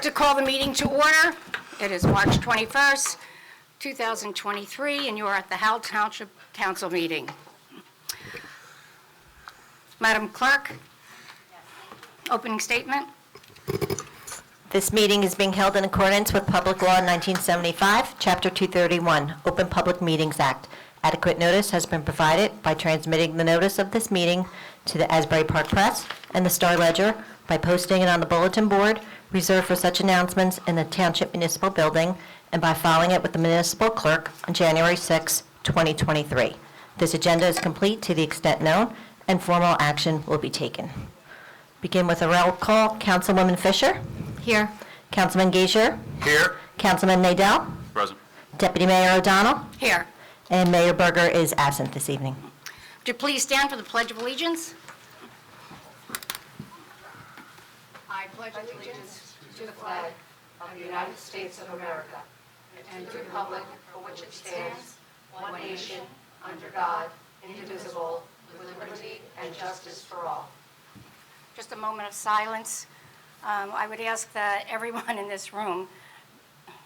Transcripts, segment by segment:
like to call the meeting to order. It is March 21st, 2023, and you are at the Howell Township Council meeting. Madam Clerk, opening statement. This meeting is being held in accordance with Public Law 1975, Chapter 231, Open Public Meetings Act. Adequate notice has been provided by transmitting the notice of this meeting to the Asbury Park Press and the Star Ledger by posting it on the bulletin board reserved for such announcements in the Township Municipal Building and by filing it with the Municipal Clerk on January 6, 2023. This agenda is complete to the extent known, and formal action will be taken. Begin with a roll call. Councilwoman Fisher? Here. Councilman Gager? Here. Councilman Nadell? Present. Deputy Mayor O'Donnell? Here. And Mayor Berger is absent this evening. Would you please stand for the Pledge of Allegiance? I pledge allegiance to the flag of the United States of America and to the republic for which it stands, one nation, under God, indivisible, with liberty and justice for all. Just a moment of silence. I would ask that everyone in this room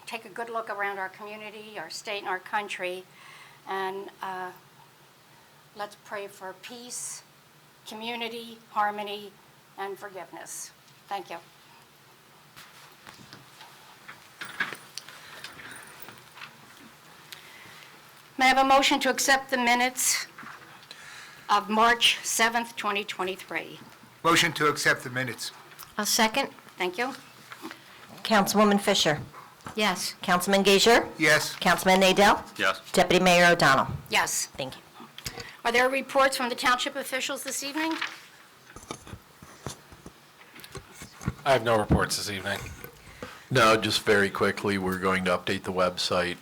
take a good look around our community, our state, and our country, and let's pray for peace, community, harmony, and forgiveness. Thank you. May I have a motion to accept the minutes of March 7th, 2023? Motion to accept the minutes. I'll second. Thank you. Councilwoman Fisher? Yes. Councilman Gager? Yes. Councilman Nadell? Yes. Deputy Mayor O'Donnell? Yes. Thank you. Are there reports from the township officials this evening? I have no reports this evening. No, just very quickly, we're going to update the website.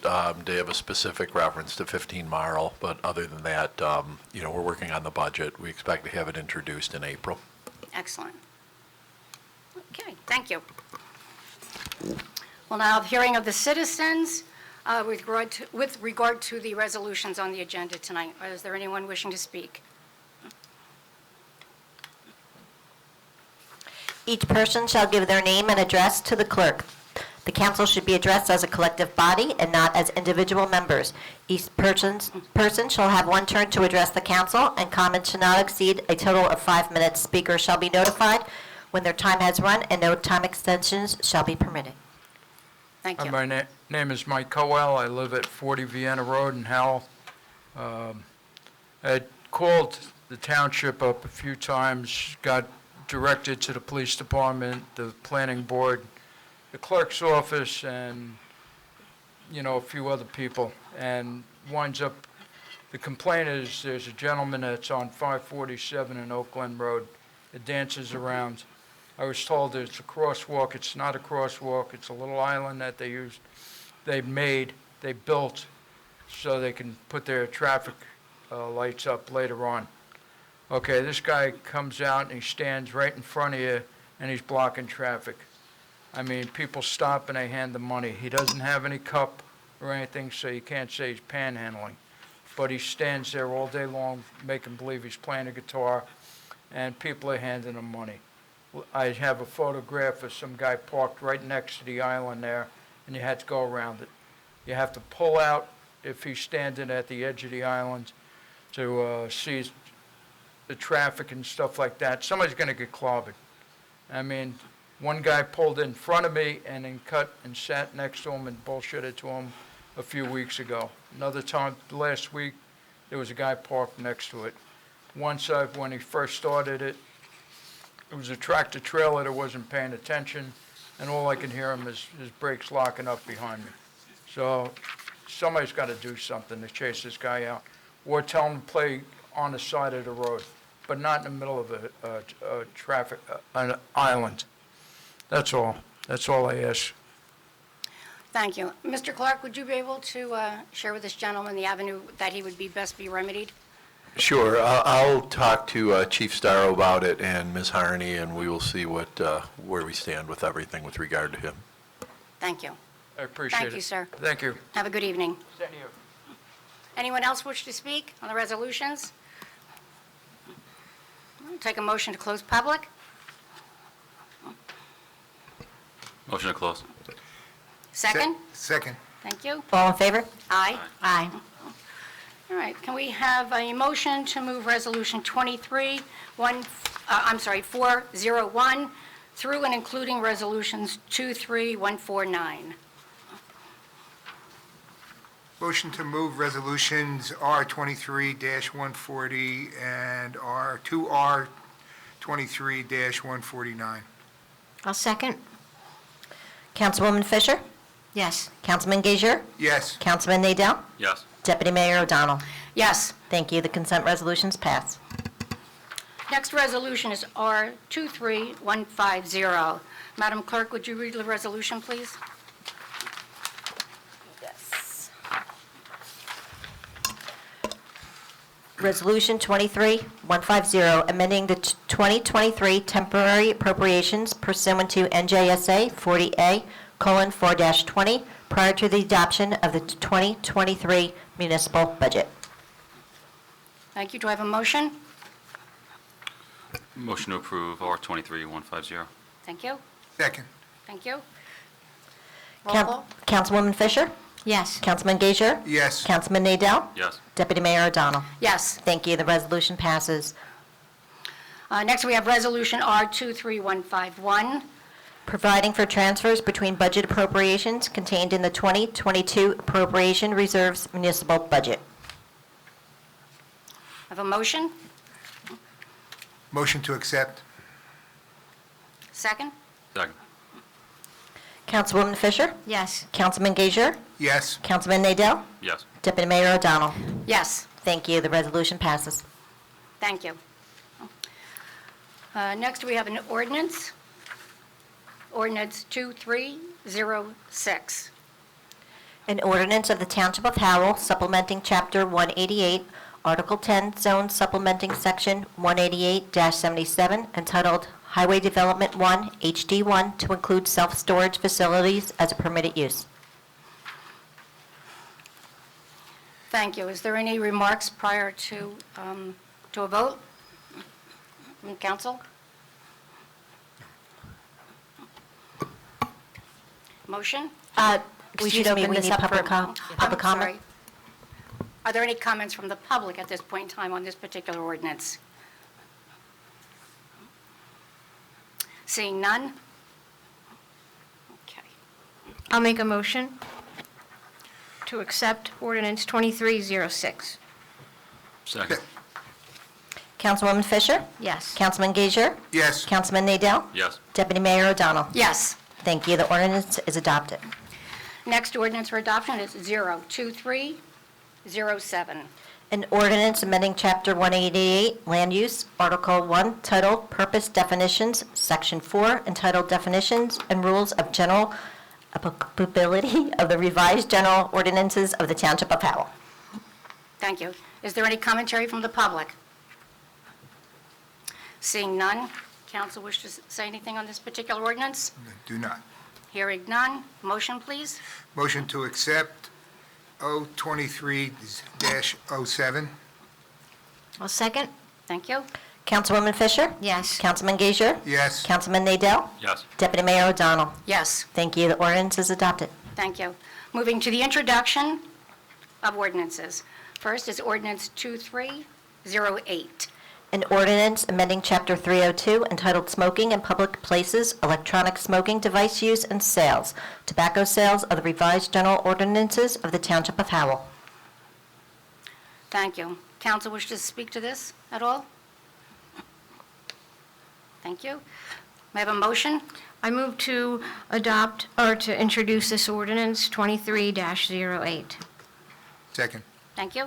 They have a specific reference to 15 Marl, but other than that, we're working on the budget. We expect to have it introduced in April. Excellent. Okay, thank you. We'll now have hearing of the citizens with regard to the resolutions on the agenda tonight. Is there anyone wishing to speak? Each person shall give their name and address to the clerk. The council should be addressed as a collective body and not as individual members. Each person shall have one turn to address the council, and comments shall not exceed a total of 5 minutes. Speakers shall be notified when their time has run, and no time extensions shall be permitted. Thank you. My name is Mike Howell. I live at 40 Vienna Road in Howell. I called the township up a few times, got directed to the police department, the planning board, the clerk's office, and, a few other people. And winds up, the complaint is there's a gentleman that's on 547 in Oak Glen Road that dances around. I was told it's a crosswalk. It's not a crosswalk. It's a little island that they built so they can put their traffic lights up later on. Okay, this guy comes out and he stands right in front of you and he's blocking traffic. I mean, people stop and they hand him money. He doesn't have any cup or anything, so you can't say he's panhandling. But he stands there all day long making believe he's playing a guitar, and people are handing him money. I have a photograph of some guy parked right next to the island there, and you had to go around it. You have to pull out if he's standing at the edge of the island to see the traffic and stuff like that. Somebody's going to get clobbered. I mean, one guy pulled in front of me and then cut and sat next to him and bullshitted to him a few weeks ago. Another time, last week, there was a guy parked next to it. Once, when he first started it, it was a tractor trailer that wasn't paying attention, and all I can hear him is his brakes locking up behind me. So somebody's got to do something to chase this guy out, or tell him to play on the side of the road, but not in the middle of a traffic, an island. That's all. That's all I ask. Thank you. Mr. Clark, would you be able to share with this gentleman the avenue that he would be best be remedied? Sure. I'll talk to Chief Starro about it and Ms. Harney, and we will see where we stand with everything with regard to him. Thank you. I appreciate it. Thank you, sir. Thank you. Have a good evening. Thank you. Anyone else wish to speak on the resolutions? I'll take a motion to close public. Motion to close. Second? Second. Thank you. All in favor? Aye. Aye. All right, can we have a motion to move Resolution 401 through and including Resolutions 23149? Motion to move resolutions R23-140 and R23-149. I'll second. Councilwoman Fisher? Yes. Councilman Gager? Yes. Councilman Nadell? Yes. Deputy Mayor O'Donnell? Yes. Thank you. The consent resolutions pass. Next resolution is R23150. Madam Clerk, would you read the resolution, please? Yes. Resolution 23150, amending the 2023 temporary appropriations pursuant to NJSA 40A:4-20 prior to the adoption of the 2023 municipal budget. Thank you. Do I have a motion? Motion to approve R23150. Thank you. Second. Thank you. Roll Coun- call. Councilwoman Fisher? Yes. Councilman Gager? Yes. Councilman Nadell? Yes. Deputy Mayor O'Donnell? Yes. Thank you. The resolution passes. Next, we have Resolution R23151. Providing for transfers between budget appropriations contained in the 2022 Appropriation Reserves Municipal Budget. Have a motion? Motion to accept. Second? Second. Councilwoman Fisher? Yes. Councilman Gager? Yes. Councilman Nadell? Yes. Deputy Mayor O'Donnell? Yes. Thank you. The resolution passes. Thank you. Next, we have an ordinance. Ordinance 2306. An ordinance of the Township of Howell supplementing Chapter 188, Article 10, Zone supplementing Section 188-77, entitled Highway Development 1, HD1, to include self-storage facilities as a permitted use. Thank you. Is there any remarks prior to a vote from council? Motion? We should open this up for public I'm comment. sorry. Are there any comments from the public at this point in time on this particular ordinance? Seeing none? Okay. I'll make a motion to accept ordinance 2306. Second. Councilwoman Fisher? Yes. Councilman Gager? Yes. Councilman Nadell? Yes. Deputy Mayor O'Donnell? Yes. Thank you. The ordinance is adopted. Next ordinance for adoption is 02307. An ordinance amending Chapter 188, Land Use, Article 1, titled Purpose Definitions, Section 4, entitled Definitions and Rules of General Applicability of the Revised General Ordinances of the Township of Howell. Thank you. Is there any commentary from the public? Seeing none, council wish to say anything on this particular ordinance? Do not. Hearing none, motion, please. Motion to accept O23-07. I'll second. Thank you. Councilwoman Fisher? Yes. Councilman Gager? Yes. Councilman Nadell? Yes. Deputy Mayor O'Donnell? Yes, Thank you. The ordinance is adopted. thank you. Moving to the introduction of ordinances. First is ordinance 2308. An ordinance amending Chapter 302 entitled Smoking in Public Places, Electronic Smoking Device Use and Sales, Tobacco Sales of the Revised General Ordinances of the Township of Howell. Thank you. Council wish to speak to this at all? Thank you. May I have a motion? I move to adopt or to introduce this ordinance 23-08. Second. Thank you.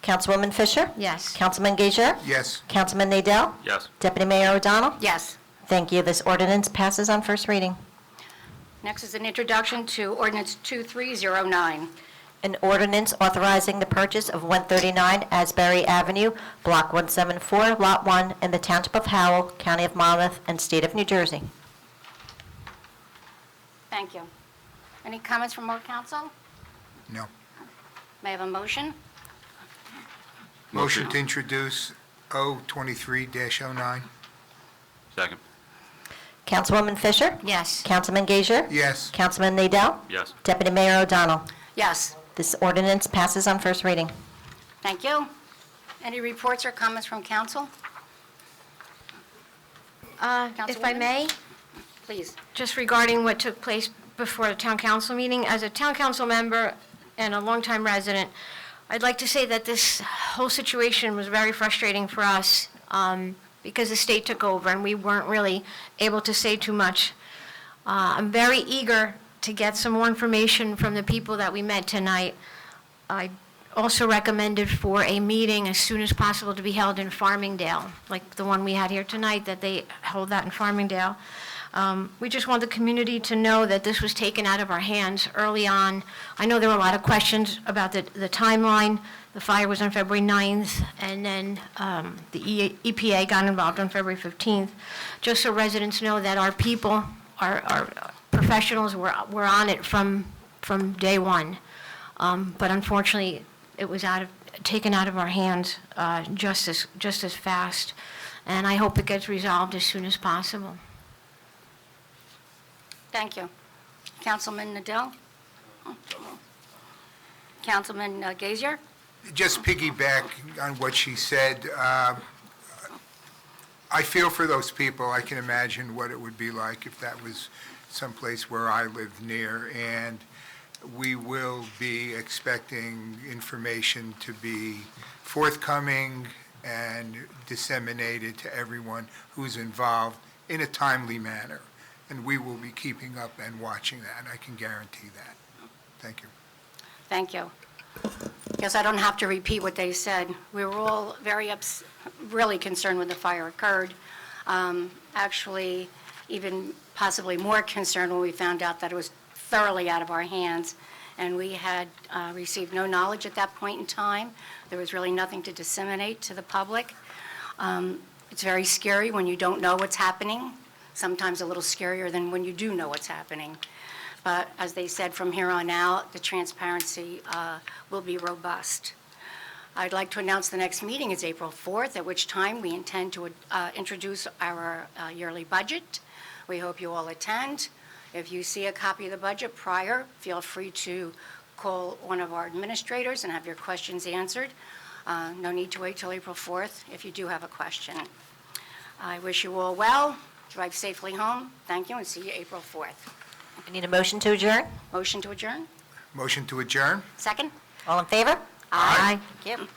Councilwoman Fisher? Yes. Councilman Gager? Yes. Councilman Nadell? Yes. Deputy Mayor O'Donnell? Yes. Thank you. This ordinance passes on first reading. Next is an introduction to ordinance 2309. An ordinance authorizing the purchase of 139 Asbury Avenue, Block 174, Lot 1, in the Township of Howell, County of Monmouth, and State of New Jersey. Thank you. Any comments from our council? No. May I have a motion? Motion to introduce O23-09. Second. Councilwoman Fisher? Yes. Councilman Gager? Yes. Councilman Nadell? Yes. Deputy Mayor O'Donnell? Yes. This ordinance passes on first reading. Thank you. Any reports or comments from council? If I Councilwoman? may, Please. just regarding what took place before the town council meeting, as a town council member and a longtime resident, I'd like to say that this whole situation was very frustrating for us because the state took over and we weren't really able to say too much. I'm very eager to get some more information from the people that we met tonight. I also recommended for a meeting as soon as possible to be held in Farmingdale, like the one we had here tonight, that they hold that in Farmingdale. We just want the community to know that this was taken out of our hands early on. I know there were a lot of questions about the timeline. The fire was on February 9th, and then the EPA got involved on February 15th. Just so residents know that our people, our professionals were on it from day one. But unfortunately, it was taken out of our hands just as fast. And I hope it gets resolved as soon as possible. Thank you. Councilman Nadell? Councilman Gazier? Just piggyback on what she said. I feel for those people. I can imagine what it would be like if that was someplace where I lived near. And we will be expecting information to be forthcoming and disseminated to everyone who's involved in a timely manner. And we will be keeping up and watching that, and I can guarantee that. Thank you. Thank you. Guess I don't have to repeat what they said. We were all really concerned when the fire occurred. Actually, even possibly more concerned when we found out that it was thoroughly out of our hands, and we had received no knowledge at that point in time. There was really nothing to disseminate to the public. It's very scary when you don't know what's happening, sometimes a little scarier than when you do know what's happening. But as they said, from here on out, the transparency will be robust. I'd like to announce the next meeting is April 4th, at which time we intend to introduce our yearly budget. We hope you all attend. If you see a copy of the budget prior, feel free to call one of our administrators and have your questions answered. No need to wait till April 4th if you do have a question. I wish you all well. Drive safely home. Thank you, and see you April 4th. I need a motion to adjourn. Motion to adjourn? Motion to adjourn? Second? All in favor? Aye. Thank you.